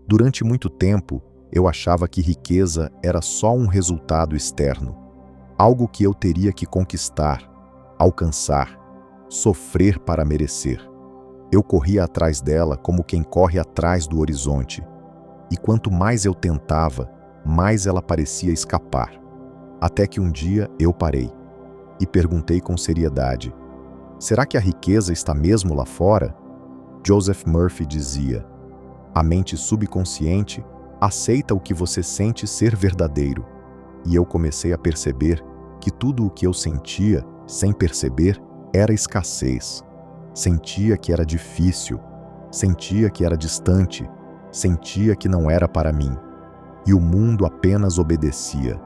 Durante muito tempo, eu achava que riqueza era só um resultado externo, algo que eu teria que conquistar, alcançar, sofrer para merecer. Eu corria atrás dela como quem corre atrás do horizonte, e quanto mais eu tentava, mais ela parecia escapar. Até que um dia eu parei e perguntei com seriedade: será que a riqueza está mesmo lá fora? Joseph Murphy dizia: a mente subconsciente aceita o que você sente ser verdadeiro. E eu comecei a perceber que tudo o que eu sentia, sem perceber, era escassez. Sentia que era difícil, sentia que era distante, sentia que não era para mim. E o mundo apenas obedecia.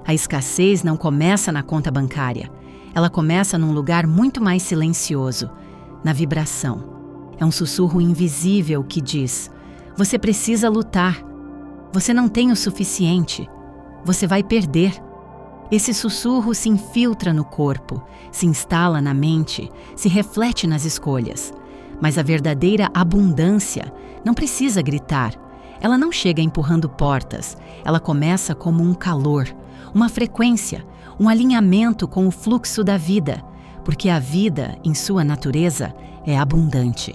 A escassez não começa na conta bancária. Ela começa num lugar muito mais silencioso, na vibração. É um sussurro invisível que diz: você precisa lutar. Você não tem o suficiente. Você vai perder. Esse sussurro se infiltra no corpo, se instala na mente, se reflete nas escolhas. Mas a verdadeira abundância não precisa gritar. Ela não chega empurrando portas. Ela começa como um calor, uma frequência, um alinhamento com o fluxo da vida, porque a vida, em sua natureza, é abundante.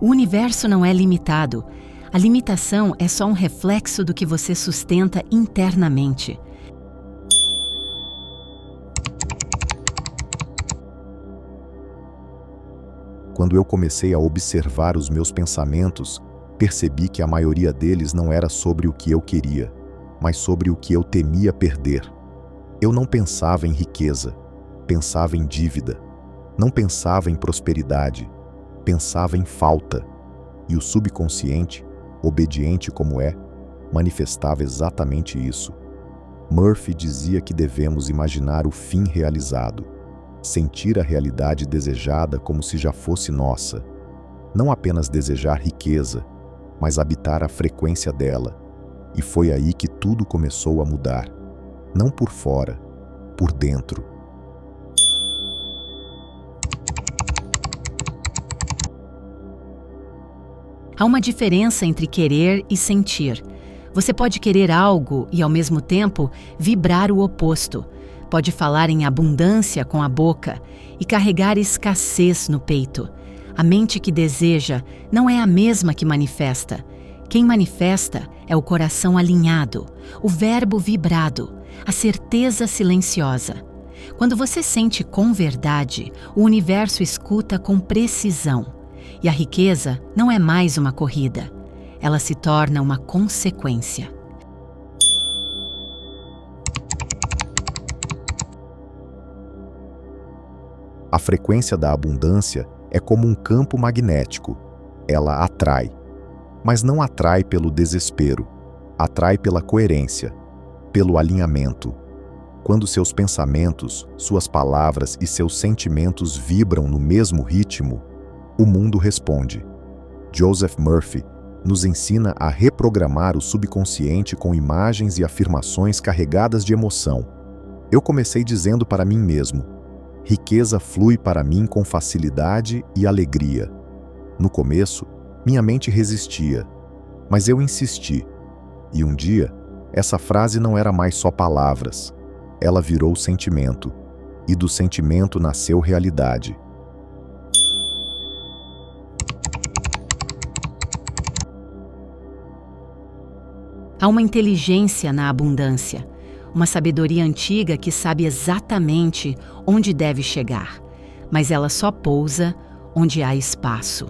O universo não é limitado. A limitação é só um reflexo do que você sustenta internamente. Quando eu comecei a observar os meus pensamentos, percebi que a maioria deles não era sobre o que eu queria, mas sobre o que eu temia perder. Eu não pensava em riqueza, pensava em dívida. Não pensava em prosperidade, pensava em falta. E o subconsciente, obediente como é, manifestava exatamente isso. Murphy dizia que devemos imaginar o fim realizado, sentir a realidade desejada como se já fosse nossa. Não apenas desejar riqueza, mas habitar a frequência dela. E foi aí que tudo começou a mudar. Não por fora, por dentro. Há uma diferença entre querer e sentir. Você pode querer algo e, ao mesmo tempo, vibrar o oposto. Pode falar em abundância com a boca e carregar escassez no peito. A mente que deseja não é a mesma que manifesta. Quem manifesta é o coração alinhado, o verbo vibrado, a certeza silenciosa. Quando você sente com verdade, o universo escuta com precisão. E a riqueza não é mais uma corrida. Ela se torna uma consequência. A frequência da abundância é como um campo magnético. Ela atrai. Mas não atrai pelo desespero. Atrai pela coerência, pelo alinhamento. Quando seus pensamentos, suas palavras e seus sentimentos vibram no mesmo ritmo, o mundo responde. Joseph Murphy nos ensina a reprogramar o subconsciente com imagens e afirmações carregadas de emoção. Eu comecei dizendo para mim mesmo: riqueza flui para mim com facilidade e alegria. No começo, minha mente resistia, mas eu insisti. E um dia, essa frase não era mais só palavras. Ela virou sentimento, e do sentimento nasceu realidade. Há uma inteligência na abundância, uma sabedoria antiga que sabe exatamente onde deve chegar, mas ela só pousa onde há espaço.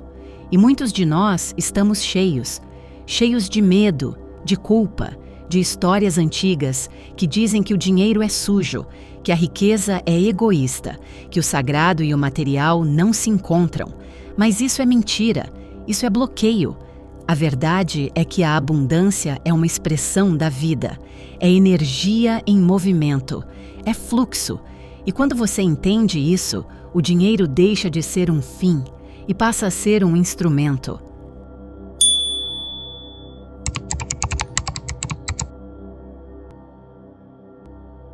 E muitos de nós estamos cheios de medo, de culpa, de histórias antigas que dizem que o dinheiro é sujo, que a riqueza é egoísta, que o sagrado e o material não se encontram. Mas isso é mentira, isso é bloqueio. A verdade é que a abundância é uma expressão da vida, é energia em movimento, é fluxo. E quando você entende isso, o dinheiro deixa de ser um fim e passa a ser um instrumento.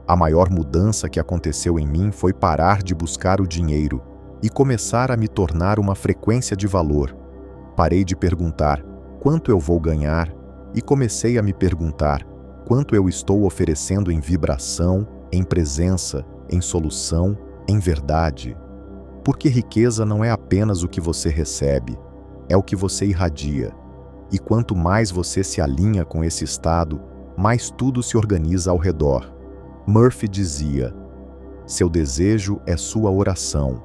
A maior mudança que aconteceu em mim foi parar de buscar o dinheiro e começar a me tornar uma frequência de valor. Parei de perguntar quanto eu vou ganhar e comecei a me perguntar quanto eu estou oferecendo em vibração, em presença, em solução, em verdade. Porque riqueza não é apenas o que você recebe, é o que você irradia. E quanto mais você se alinha com esse estado, mais tudo se organiza ao redor. Murphy dizia: seu desejo é sua oração,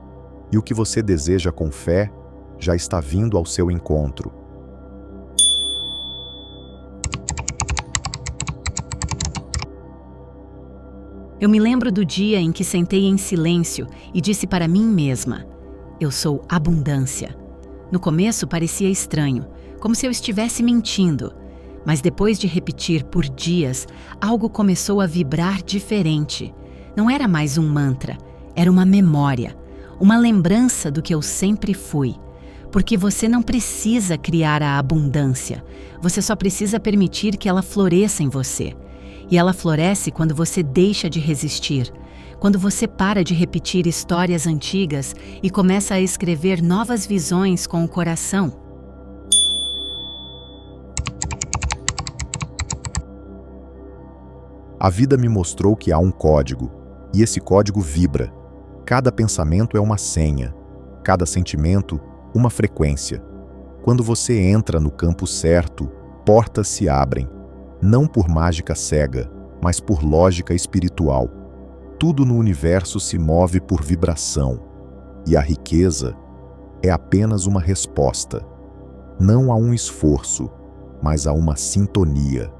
e o que você deseja com fé já está vindo ao seu encontro. Eu me lembro do dia em que sentei em silêncio e disse para mim mesma: eu sou abundância. No começo parecia estranho, como se eu estivesse mentindo, mas depois de repetir por dias, algo começou a vibrar diferente. Não era mais um mantra, era uma memória, uma lembrança do que eu sempre fui. Porque você não precisa criar a abundância, você só precisa permitir que ela floresça em você. E ela floresce quando você deixa de resistir, quando você para de repetir histórias antigas e começa a escrever novas visões com o coração. A vida me mostrou que há um código, e esse código vibra. Cada pensamento é uma senha, cada sentimento, uma frequência. Quando você entra no campo certo, portas se abrem. Não por mágica cega, mas por lógica espiritual. Tudo no universo se move por vibração, e a riqueza é apenas uma resposta. Não há um esforço, mas há uma sintonia.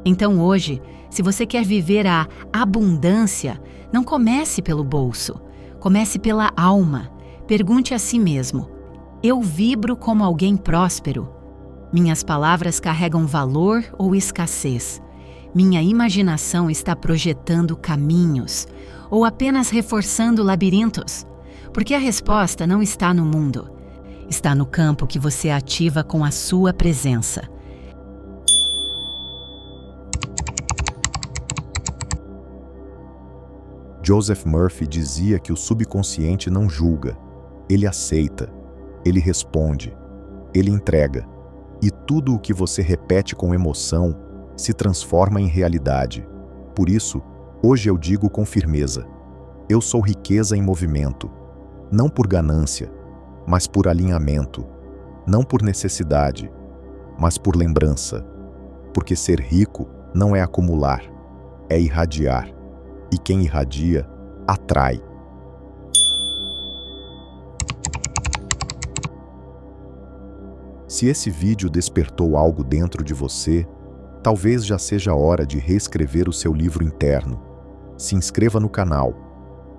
Então hoje, se você quer viver a abundância, não comece pelo bolso, comece pela alma. Pergunte a si mesmo: eu vibro como alguém próspero? Minhas palavras carregam valor ou escassez? Minha imaginação está projetando caminhos ou apenas reforçando labirintos? Porque a resposta não está no mundo, está no campo que você ativa com a sua presença. Joseph Murphy dizia que o subconsciente não julga. Ele aceita, ele responde, ele entrega. E tudo o que você repete com emoção se transforma em realidade. Por isso, hoje eu digo com firmeza: eu sou riqueza em movimento. Não por ganância, mas por alinhamento. Não por necessidade, mas por lembrança. Porque ser rico não é acumular, é irradiar. E quem irradia, atrai. Se esse vídeo despertou algo dentro de você, talvez já seja a hora de reescrever o seu livro interno. Se inscreva no canal.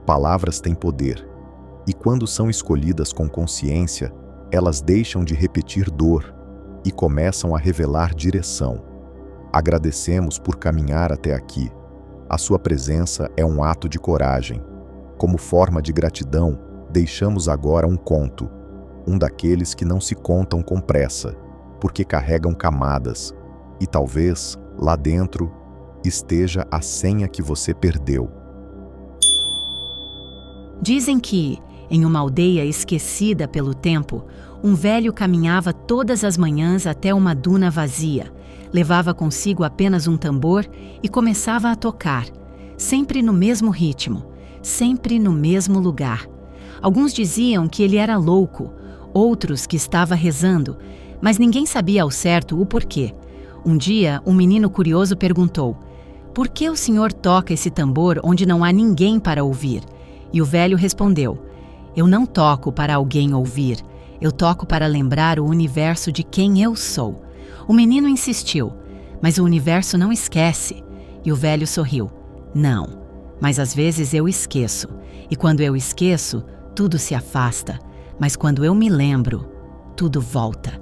Palavras têm poder. E quando são escolhidas com consciência, elas deixam de repetir dor e começam a revelar direção. Agradecemos por caminhar até aqui. A sua presença é um ato de coragem. Como forma de gratidão, deixamos agora um conto. Um daqueles que não se contam com pressa, porque carregam camadas. E talvez, lá dentro, esteja a senha que você perdeu. Dizem que, em uma aldeia esquecida pelo tempo, um velho caminhava todas as manhãs até uma duna vazia, levava consigo apenas um tambor e começava a tocar, sempre no mesmo ritmo, sempre no mesmo lugar. Alguns diziam que ele era louco, outros que estava rezando, mas ninguém sabia ao certo o porquê. Um dia, um menino curioso perguntou: por que o senhor toca esse tambor onde não há ninguém para ouvir? E o velho respondeu: eu não toco para alguém ouvir, eu toco para lembrar o universo de quem eu sou. O menino insistiu: mas o universo não esquece. E o velho sorriu: não, mas às vezes eu esqueço. E quando eu esqueço, tudo se afasta. Mas quando eu me lembro, tudo volta.